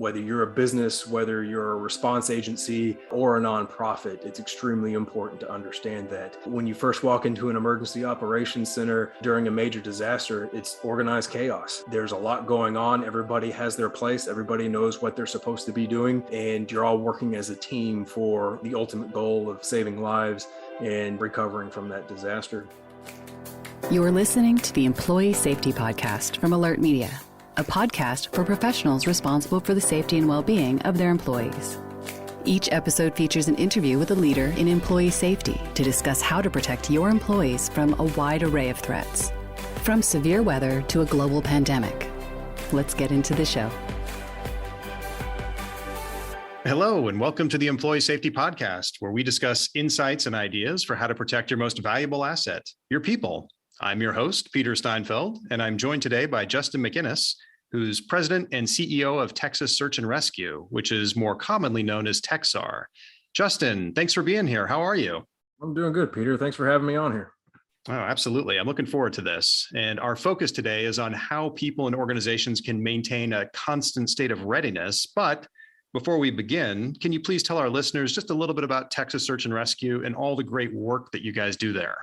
Whether you're a business, whether you're a response agency or a nonprofit, it's extremely important to understand that when you first walk into an emergency operations center during a major disaster, it's organized chaos. There's a lot going on. Everybody has their place. Everybody knows what they're supposed to be doing. And you're all working as a team for the ultimate goal of saving lives and recovering from that disaster. You're listening to the Employee Safety Podcast from Alert Media, a podcast for professionals responsible for the safety and well-being of their employees. Each episode features an interview with a leader in employee safety to discuss how to protect your employees from a wide array of threats, from severe weather to a global pandemic. Let's get into the show. Hello, and welcome to the Employee Safety Podcast, where we discuss insights and ideas for how to protect your most valuable asset, your people. I'm your host, Peter Steinfeld, and I'm joined today by Justin McInnes, who's president and CEO of Texas Search and Rescue, which is more commonly known as TEXSAR. Justin, thanks for being here. How are you? I'm doing good, Peter. Thanks for having me on here. Oh, absolutely. I'm looking forward to this. And our focus today is on how people and organizations can maintain a constant state of readiness. But before we begin, can you please tell our listeners just a little bit about Texas Search and Rescue and all the great work that you guys do there?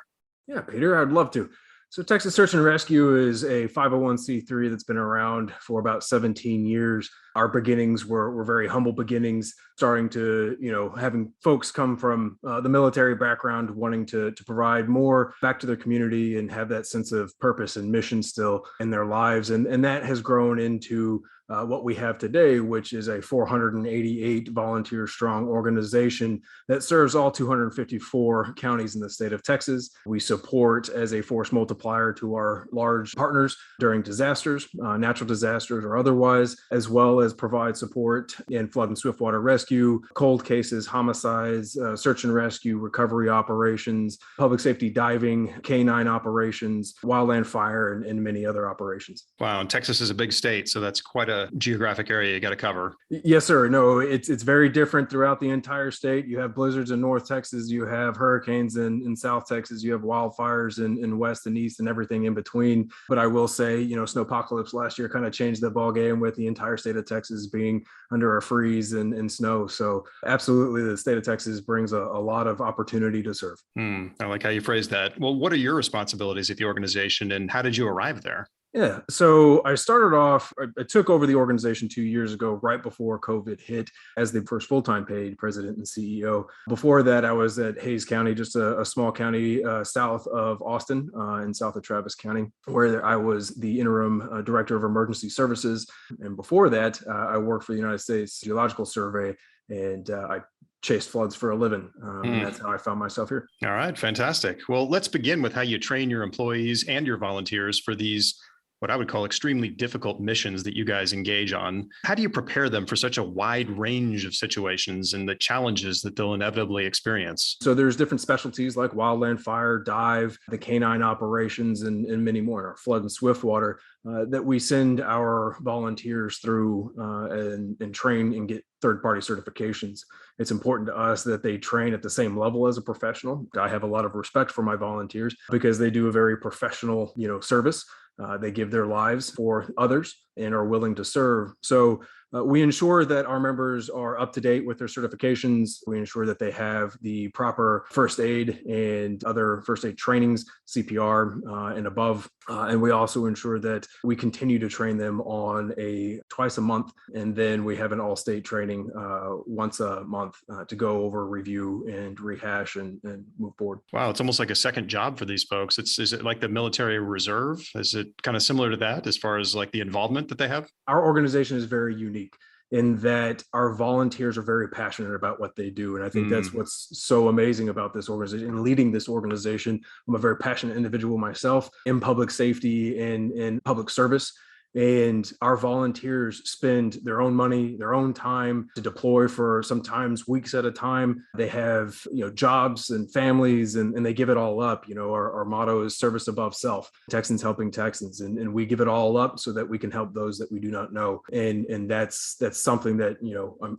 Yeah, Peter, I'd love to. So Texas Search and Rescue is a 501c3 that's been around for about 17 years. Our beginnings were very humble beginnings, starting to, having folks come from the military background, wanting to provide more back to their community and have that sense of purpose and mission still in their lives. And that has grown into what we have today, which is a 488 volunteer strong organization that serves all 254 counties in the state of Texas. We support as a force multiplier to our large partners during disasters, natural disasters or otherwise, as well as provide support in flood and swiftwater rescue, cold cases, homicides, search and rescue, recovery operations, public safety diving, canine operations, wildland fire, and many other operations. Wow, and Texas is a big state, so that's quite a geographic area you got to cover. Yes, sir. No, it's very different throughout the entire state. You have blizzards in North Texas, you have hurricanes in South Texas, you have wildfires in West and East and everything in between. But I will say, snowpocalypse last year kind of changed the ball game with the entire state of Texas being under a freeze and snow. So absolutely, the state of Texas brings a lot of opportunity to serve. I like how you phrased that. Well, what are your responsibilities at the organization and how did you arrive there? Yeah. So I started off, I took over the organization 2 years ago, right before COVID hit, as the first full-time paid president and CEO. Before that, I was at Hays County, just a small county south of Austin and south of Travis County, where I was the interim director of emergency services. And before that, I worked for the United States Geological Survey, and I chased floods for a living. That's how I found myself here. All right. Fantastic. Well, let's begin with how you train your employees and your volunteers for these what I would call extremely difficult missions that you guys engage on. How do you prepare them for such a wide range of situations and the challenges that they'll inevitably experience? So there's different specialties like wildland fire, dive, the canine operations, and many more, flood and swiftwater, that we send our volunteers through and train and get third-party certifications. It's important to us that they train at the same level as a professional. I have a lot of respect for my volunteers because they do a very professional, service. They give their lives for others and are willing to serve. So we ensure that our members are up to date with their certifications. We ensure that they have the proper first aid and other first aid trainings, CPR and above. And we also ensure that we continue to train them on a twice a month. And then we have an all-state training once a month to go over, review, and rehash and move forward. Wow, it's almost like a second job for these folks. Is it like the military reserve? Is it kind of similar to that as far as like the involvement that they have? Our organization is very unique in that our volunteers are very passionate about what they do. And I think that's what's so amazing about this organization and leading this organization. I'm a very passionate individual myself in public safety and in public service. And our volunteers spend their own money, their own time to deploy for sometimes weeks at a time. They have, jobs and families, and they give it all up. Our motto is service above self, Texans helping Texans. And we give it all up so that we can help those that we do not know. And that's something that,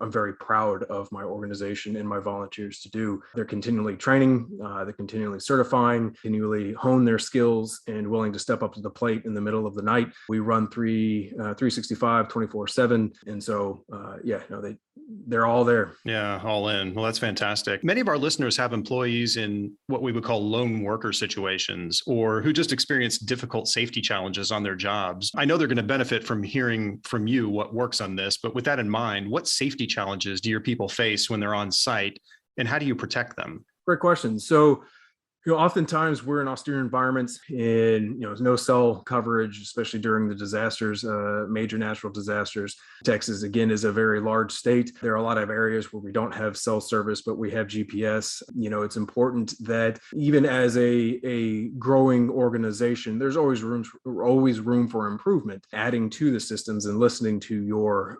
I'm very proud of my organization and my volunteers to do. They're continually training, they're continually certifying, continually hone their skills and willing to step up to the plate in the middle of the night. We run 3 365, 24/7. And so, they're all there. Yeah, all in. Well, that's fantastic. Many of our listeners have employees in what we would call lone worker situations, or who just experience difficult safety challenges on their jobs. I know they're going to benefit from hearing from you what works on this, but with that in mind, what safety challenges do your people face when they're on site, and how do you protect them? Great question. So, oftentimes we're in austere environments and, no cell coverage, especially during the disasters, major natural disasters. Texas, again, is a very large state. There are a lot of areas where we don't have cell service, but we have GPS. It's important that even as a growing organization, there's always room for improvement, adding to the systems and listening to your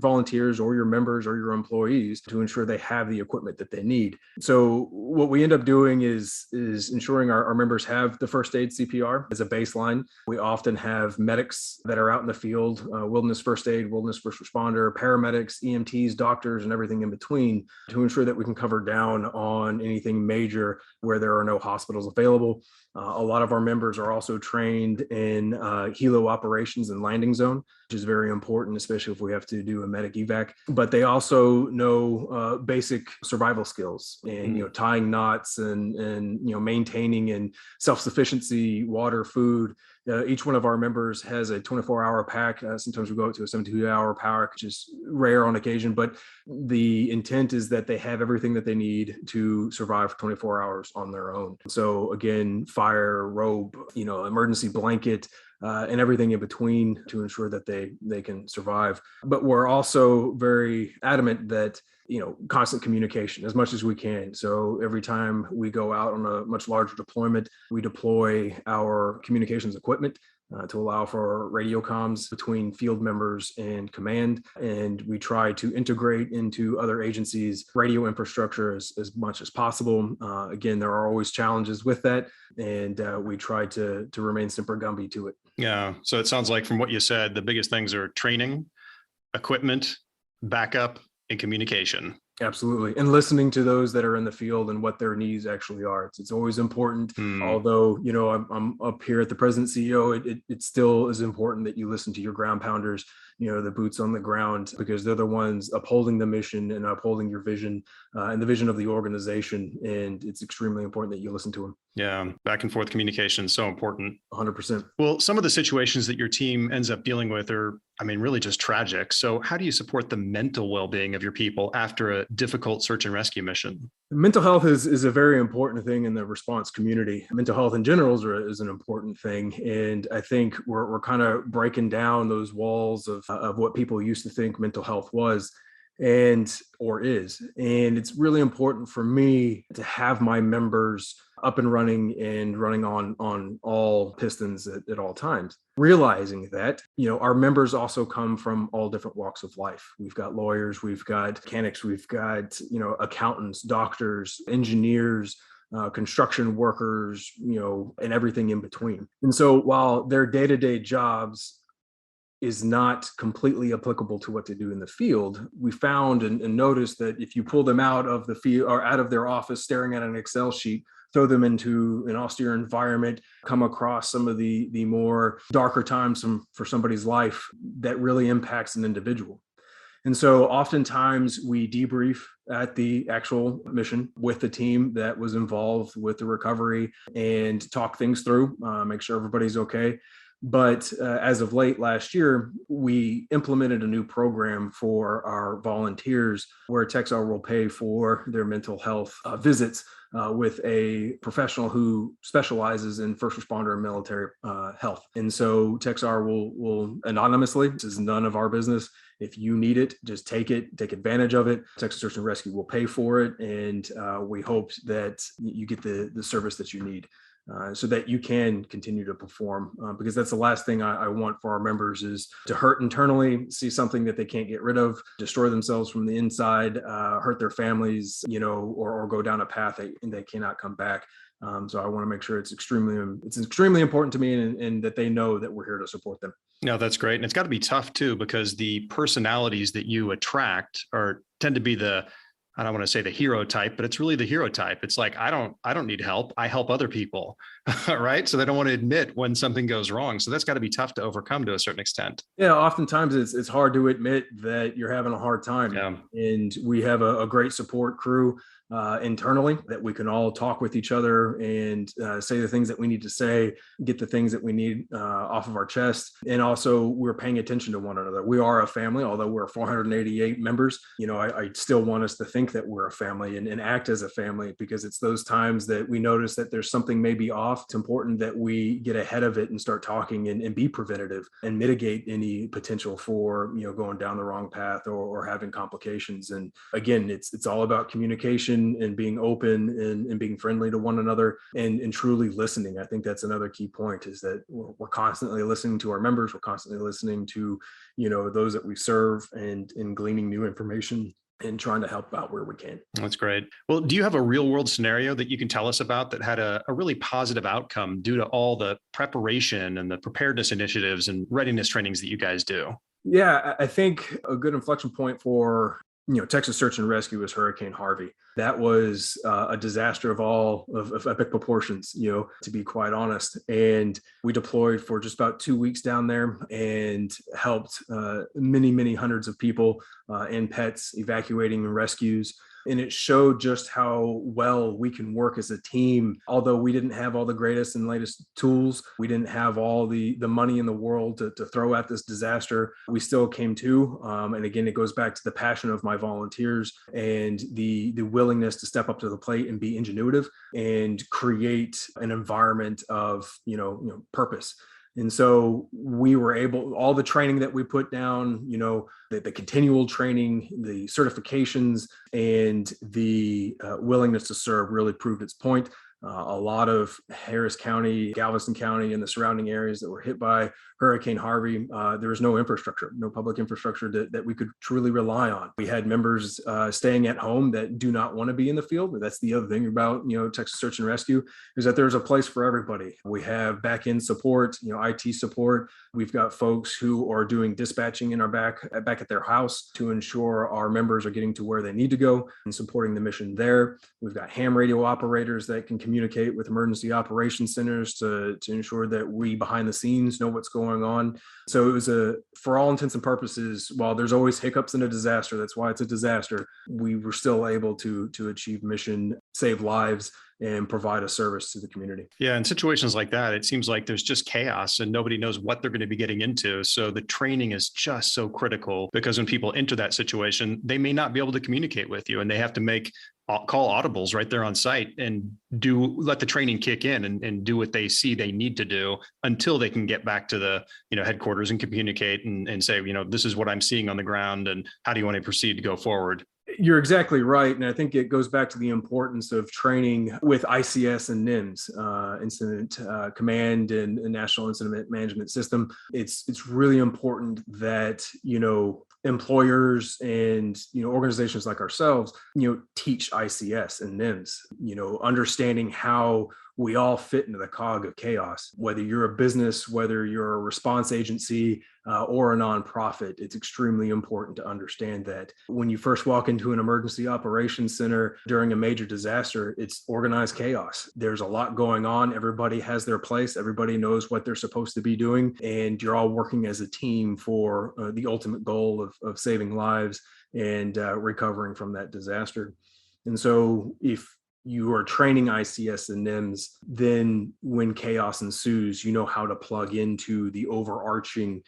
volunteers or your members or your employees to ensure they have the equipment that they need. So what we end up doing is ensuring our members have the first aid CPR as a baseline. We often have medics that are out in the field, wilderness first aid, wilderness first responder, paramedics, EMTs, doctors, and everything in between to ensure that we can cover down on anything major where there are no hospitals available. A lot of our members are also trained in helo operations and landing zone, which is very important, especially if we have to do a medic evac. But they also know basic survival skills and tying knots and maintaining and self-sufficiency, water, food. Each one of our members has a 24-hour pack. Sometimes we go up to a 72-hour pack, which is rare on occasion, but the intent is that they have everything that they need to survive for 24 hours on their own. So again, fire, rope, emergency blanket, and everything in between to ensure that they can survive. But we're also very adamant that constant communication as much as we can. So every time we go out on a much larger deployment, we deploy our communications equipment to allow for radio comms between field members and command. And we try to integrate into other agencies' radio infrastructure as much as possible. Again, there are always challenges with that. And we try to remain Semper Gumby to it. Yeah. So it sounds like from what you said, the biggest things are training, equipment, backup, and communication. Absolutely. And listening to those that are in the field and what their needs actually are. It's always important. Although, I'm up here at the president CEO, it still is important that you listen to your ground pounders, the boots on the ground, because they're the ones upholding the mission and upholding your vision and the vision of the organization. And it's extremely important that you listen to them. Yeah. Back and forth communication is so important. 100%. Well, some of the situations that your team ends up dealing with are, really just tragic. So how do you support the mental well-being of your people after a difficult search and rescue mission? Mental health is a very important thing in the response community. Mental health in general is an important thing. And I think we're kind of breaking down those walls of what people used to think mental health was or is. And it's really important for me to have my members up and running on all pistons at all times, realizing that, our members also come from all different walks of life. We've got lawyers, we've got mechanics, we've got, accountants, doctors, engineers, construction workers, and everything in between. And so while their day-to-day jobs is not completely applicable to what to do in the field, we found and noticed that if you pull them out of the field or out of their office staring at an Excel sheet, throw them into an austere environment, come across some of the more darker times for somebody's life, that really impacts an individual. And so oftentimes we debrief at the actual mission with the team that was involved with the recovery and talk things through, make sure everybody's okay. But as of late last year, we implemented a new program for our volunteers where TEXSAR will pay for their mental health visits with a professional who specializes in first responder and military health. And so TEXSAR will anonymously, this is none of our business. If you need it, just take advantage of it. Texas Search and Rescue will pay for it. And we hope that you get the service that you need. So that you can continue to perform, because that's the last thing I want for our members is to hurt internally, see something that they can't get rid of, destroy themselves from the inside, hurt their families, or go down a path they cannot come back. So I want to make sure it's extremely important to me and that they know that we're here to support them. No, that's great. And it's got to be tough too, because the personalities that you attract tend to be I don't want to say the hero type, but it's really the hero type. It's like, I don't need help. I help other people. right? So they don't want to admit when something goes wrong. So that's got to be tough to overcome to a certain extent. Yeah, oftentimes it's hard to admit that you're having a hard time. Yeah. And we have a great support crew internally that we can all talk with each other and say the things that we need to say, get the things that we need off of our chest. And also, we're paying attention to one another. We are a family, although we're 488 members. I still want us to think that we're a family and act as a family, because it's those times that we notice that there's something maybe off. It's important that we get ahead of it and start talking and be preventative and mitigate any potential for going down the wrong path or having complications. And again, it's all about communication and being open and being friendly to one another and truly listening. I think that's another key point, is that we're constantly listening to our members. We're constantly listening to those that we serve and gleaning new information and trying to help out where we can. That's great. Well, do you have a real world scenario that you can tell us about that had a really positive outcome due to all the preparation and the preparedness initiatives and readiness trainings that you guys do? Yeah, I think a good inflection point for Texas Search and Rescue was Hurricane Harvey. That was a disaster of epic proportions, to be quite honest. And we deployed for just about 2 weeks down there and helped many, many hundreds of people and pets evacuating and rescues. And it showed just how well we can work as a team. Although we didn't have all the greatest and latest tools, we didn't have all the money in the world to throw at this disaster, we still came to. And again, it goes back to the passion of my volunteers and the willingness to step up to the plate and be ingenuitive and create an environment of purpose. And so we were able, all the training that we put down, the continual training, the certifications, and the willingness to serve really proved its point. A lot of Harris County, Galveston County, and the surrounding areas that were hit by Hurricane Harvey, there was no infrastructure, no public infrastructure that we could truly rely on. We had members staying at home that do not want to be in the field. That's the other thing about Texas Search and Rescue, is that there's a place for everybody. We have back-end support, IT support. We've got folks who are doing dispatching in our back at their house to ensure our members are getting to where they need to go and supporting the mission there. We've got ham radio operators that can communicate with emergency operations centers to ensure that we behind the scenes know what's going on. So it was for all intents and purposes, while there's always hiccups in a disaster, that's why it's a disaster, we were still able to achieve mission, save lives, and provide a service to the community. Yeah, in situations like that, it seems like there's just chaos and nobody knows what they're going to be getting into. So the training is just so critical, because when people enter that situation, they may not be able to communicate with you and they have to call audibles right there on site and let the training kick in and do what they see they need to do until they can get back to the headquarters and communicate and say, this is what I'm seeing on the ground and how do you want to proceed to go forward. You're exactly right. And I think it goes back to the importance of training with ICS and NIMS, Incident Command and National Incident Management System. It's really important that, employers and, organizations like ourselves, teach ICS and NIMS, understanding how we all fit into the cog of chaos. Whether you're a business, whether you're a response agency or a nonprofit, it's extremely important to understand that when you first walk into an emergency operations center during a major disaster, it's organized chaos. There's a lot going on. Everybody has their place. Everybody knows what they're supposed to be doing. And you're all working as a team for the ultimate goal of saving lives and recovering from that disaster. And so if you are training ICS and NIMS, then when chaos ensues, you know how to plug into the overarching,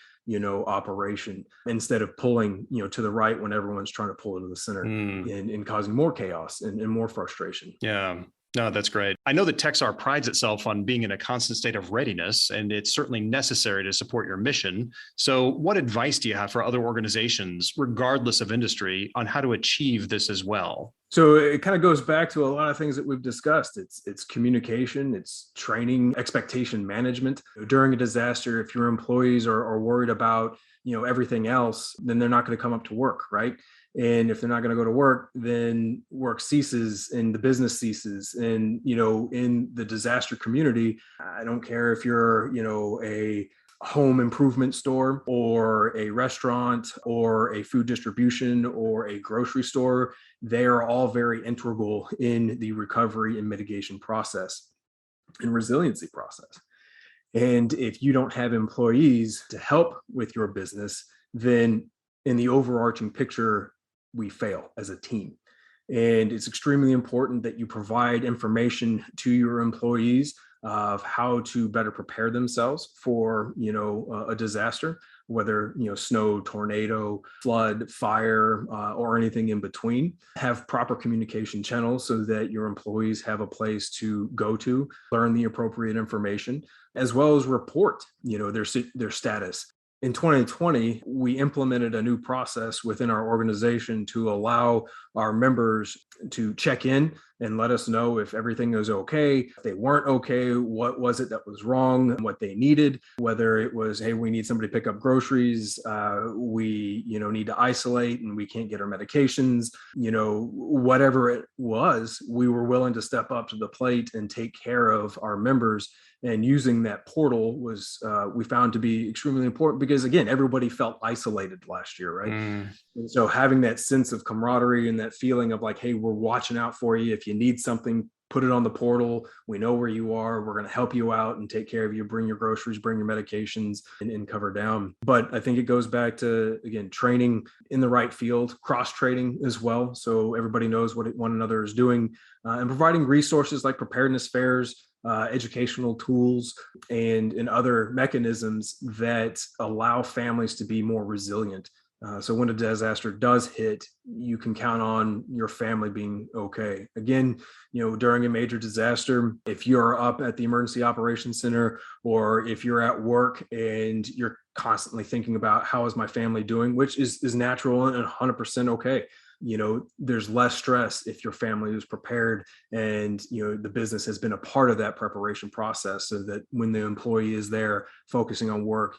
operation instead of pulling, to the right when everyone's trying to pull into the center and causing more chaos and more frustration. Yeah. No, that's great. I know that TEXSAR prides itself on being in a constant state of readiness, and it's certainly necessary to support your mission. So what advice do you have for other organizations, regardless of industry, on how to achieve this as well? So it kind of goes back to a lot of things that we've discussed. It's communication, it's training, expectation management. During a disaster, if your employees are worried about, everything else, then they're not going to come up to work, right? And if they're not going to go to work, then work ceases and the business ceases. And, in the disaster community, I don't care if you're, a home improvement store or a restaurant or a food distribution or a grocery store, they are all very integral in the recovery and mitigation process. and resiliency process. And if you don't have employees to help with your business, then in the overarching picture, we fail as a team. And it's extremely important that you provide information to your employees of how to better prepare themselves for, a disaster, whether, snow, tornado, flood, fire, or anything in between. Have proper communication channels so that your employees have a place to go to, learn the appropriate information, as well as report, their status. In 2020, we implemented a new process within our organization to allow our members to check in and let us know if everything was okay. If they weren't okay, what was it that was wrong, what they needed, whether it was, hey, we need somebody to pick up groceries, we need to isolate and we can't get our medications, whatever it was, we were willing to step up to the plate and take care of our members. And using that portal was, we found to be extremely important because, again, everybody felt isolated last year, right? And so having that sense of camaraderie and that feeling of like, hey, we're watching out for you. If you need something, put it on the portal. We know where you are. We're going to help you out and take care of you, bring your groceries, bring your medications, and cover down. But I think it goes back to, again, training in the right field, cross-training as well. So everybody knows what one another is doing, and providing resources like preparedness fairs, educational tools, and other mechanisms that allow families to be more resilient. So when a disaster does hit, you can count on your family being okay. Again, during a major disaster, if you're up at the Emergency Operations Center, or if you're at work and you're constantly thinking about how is my family doing, which is natural and 100% okay. There's less stress if your family is prepared and, the business has been a part of that preparation process, so that when the employee is there focusing on work,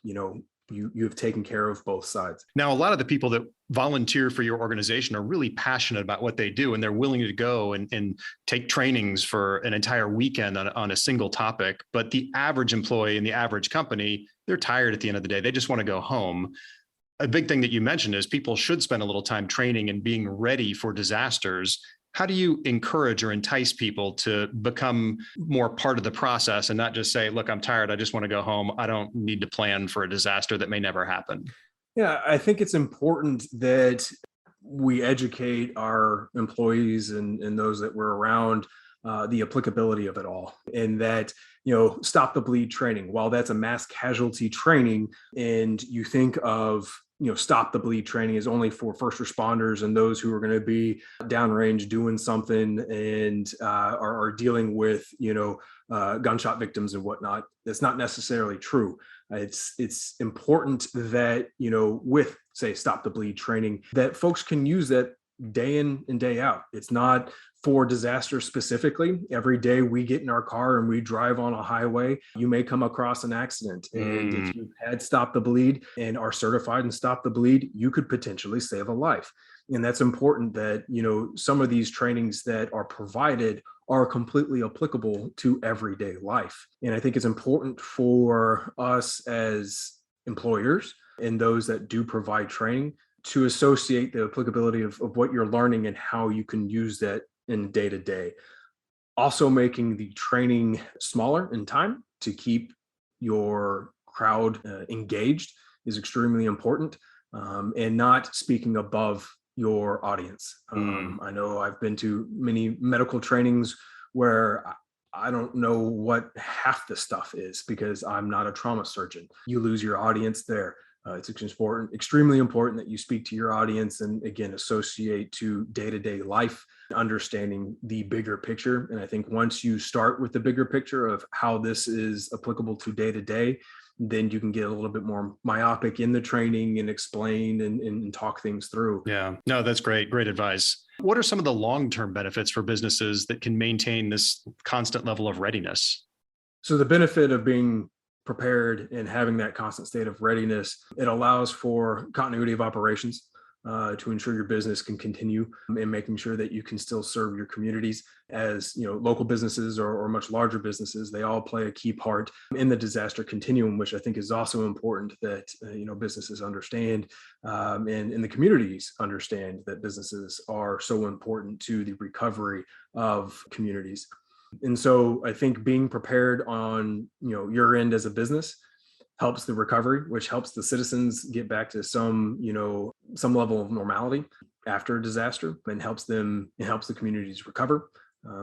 you've taken care of both sides. Now, a lot of the people that volunteer for your organization are really passionate about what they do, and they're willing to go and take trainings for an entire weekend on a single topic. But the average employee in the average company, they're tired at the end of the day. They just want to go home. A big thing that you mentioned is people should spend a little time training and being ready for disasters. How do you encourage or entice people to become more part of the process and not just say, look, I'm tired, I just want to go home, I don't need to plan for a disaster that may never happen? Yeah, I think it's important that we educate our employees and those that we're around the applicability of it all, and that, stop the bleed training, while that's a mass casualty training, and you think of, stop the bleed training is only for first responders and those who are going to be downrange doing something and are dealing with, gunshot victims and whatnot. That's not necessarily true. It's important that, with, say, stop the bleed training, that folks can use that day in and day out. It's not for disaster specifically. Every day we get in our car and we drive on a highway, you may come across an accident. And if you've had stop the bleed and are certified in stop the bleed, you could potentially save a life. And that's important that, some of these trainings that are provided are completely applicable to everyday life. And I think it's important for us as employers and those that do provide training to associate the applicability of what you're learning and how you can use that in day to day. Also making the training smaller in time to keep your crowd engaged is extremely important, and not speaking above your audience. I know I've been to many medical trainings where I don't know what half the stuff is because I'm not a trauma surgeon. You lose your audience there. It's extremely important that you speak to your audience and, again, associate to day-to-day life, understanding the bigger picture. And I think once you start with the bigger picture of how this is applicable to day-to-day, then you can get a little bit more myopic in the training and explain and talk things through. Yeah, no, that's great. Great advice. What are some of the long-term benefits for businesses that can maintain this constant level of readiness? So the benefit of being prepared and having that constant state of readiness, it allows for continuity of operations to ensure your business can continue, and making sure that you can still serve your communities. As local businesses or much larger businesses, they all play a key part in the disaster continuum, which I think is also important that businesses understand, and the communities understand that businesses are so important to the recovery of communities. And so I think being prepared on, your end as a business helps the recovery, which helps the citizens get back to some level of normality after a disaster, and helps the communities recover.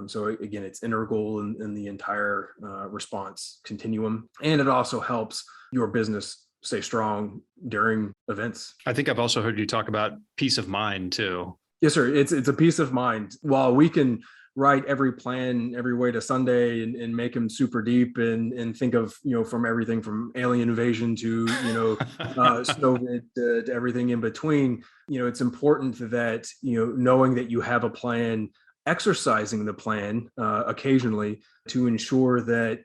So again, it's integral in the entire response continuum, and it also helps your business stay strong during events. I think I've also heard you talk about peace of mind too. Yes, sir. It's a peace of mind. While we can write every plan every way to Sunday and make them super deep and think of, from everything from alien invasion to, Snowvid to everything in between, it's important that, knowing that you have a plan, exercising the plan occasionally to ensure that,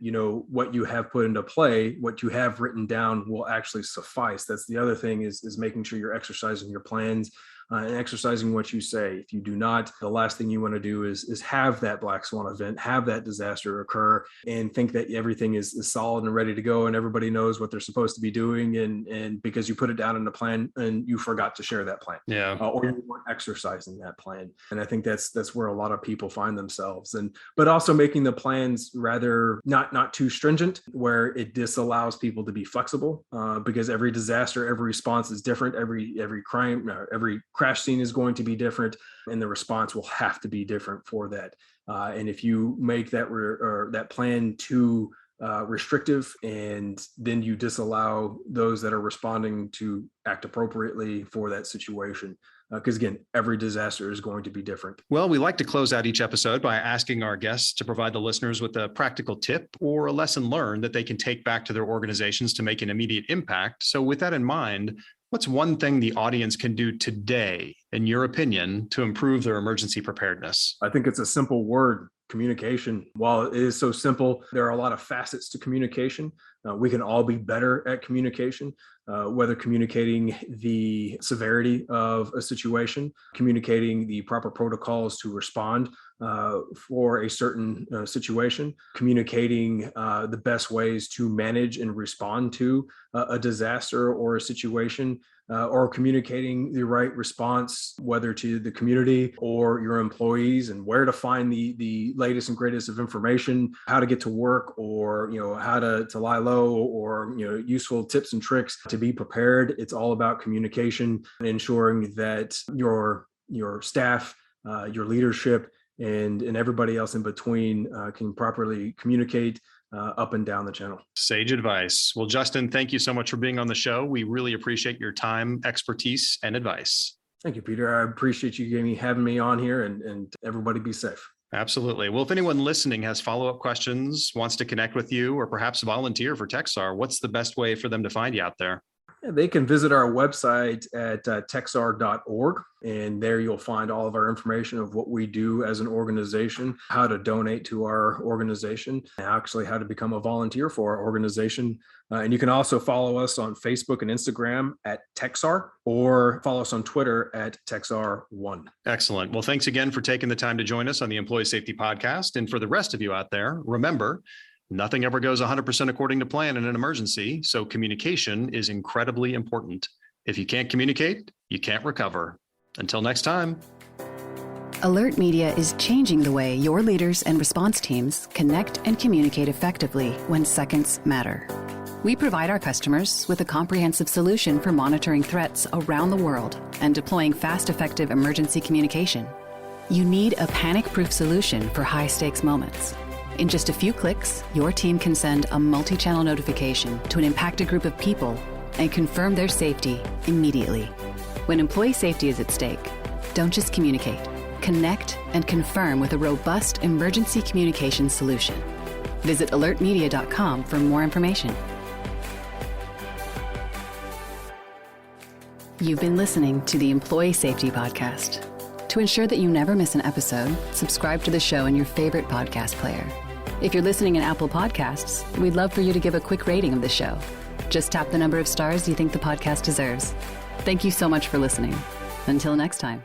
what you have put into play, what you have written down will actually suffice. That's the other thing is making sure you're exercising your plans. And exercising what you say. If you do not, the last thing you want to do is have that black swan event, have that disaster occur, and think that everything is solid and ready to go, and everybody knows what they're supposed to be doing, and because you put it down in the plan and you forgot to share that plan, or you weren't exercising that plan. And I think that's where a lot of people find themselves. But also making the plans rather not too stringent, where it disallows people to be flexible, because every disaster, every response is different. Every crime, every crash scene is going to be different, and the response will have to be different for that. And if you make that plan too restrictive, and then you disallow those that are responding to act appropriately for that situation. Because again, every disaster is going to be different. Well, we like to close out each episode by asking our guests to provide the listeners with a practical tip or a lesson learned that they can take back to their organizations to make an immediate impact. So with that in mind, what's one thing the audience can do today, in your opinion, to improve their emergency preparedness? I think it's a simple word: communication. While it is so simple, there are a lot of facets to communication. We can all be better at communication, whether communicating the severity of a situation, communicating the proper protocols to respond for a certain situation, communicating the best ways to manage and respond to a disaster or a situation, or communicating the right response, whether to the community or your employees, and where to find the latest and greatest of information, how to get to work, or how to lie low, or useful tips and tricks to be prepared. It's all about communication and ensuring that your staff, your leadership, and everybody else in between can properly communicate up and down the channel. Sage advice. Well, Justin, thank you so much for being on the show. We really appreciate your time, expertise, and advice. Thank you, Peter. I appreciate you having me on here, and everybody be safe. Absolutely. Well, if anyone listening has follow-up questions, wants to connect with you, or perhaps volunteer for TEXSAR, what's the best way for them to find you out there? They can visit our website at TEXSAR.org, and there you'll find all of our information of what we do as an organization, how to donate to our organization, and actually how to become a volunteer for our organization. And you can also follow us on Facebook and Instagram at TEXSAR, or follow us on Twitter at TEXSAR1. Excellent. Well, thanks again for taking the time to join us on the Employee Safety Podcast. And for the rest of you out there, remember, nothing ever goes 100% according to plan in an emergency, so communication is incredibly important. If you can't communicate, you can't recover. Until next time. Alert Media is changing the way your leaders and response teams connect and communicate effectively when seconds matter. We provide our customers with a comprehensive solution for monitoring threats around the world and deploying fast, effective emergency communication. You need a panic-proof solution for high-stakes moments. In just a few clicks, your team can send a multi-channel notification to an impacted group of people and confirm their safety immediately. When employee safety is at stake, don't just communicate. Connect and confirm with a robust emergency communications solution. Visit alertmedia.com for more information. You've been listening to the Employee Safety Podcast. To ensure that you never miss an episode, subscribe to the show in your favorite podcast player. If you're listening in Apple Podcasts, we'd love for you to give a quick rating of the show. Just tap the number of stars you think the podcast deserves. Thank you so much for listening. Until next time.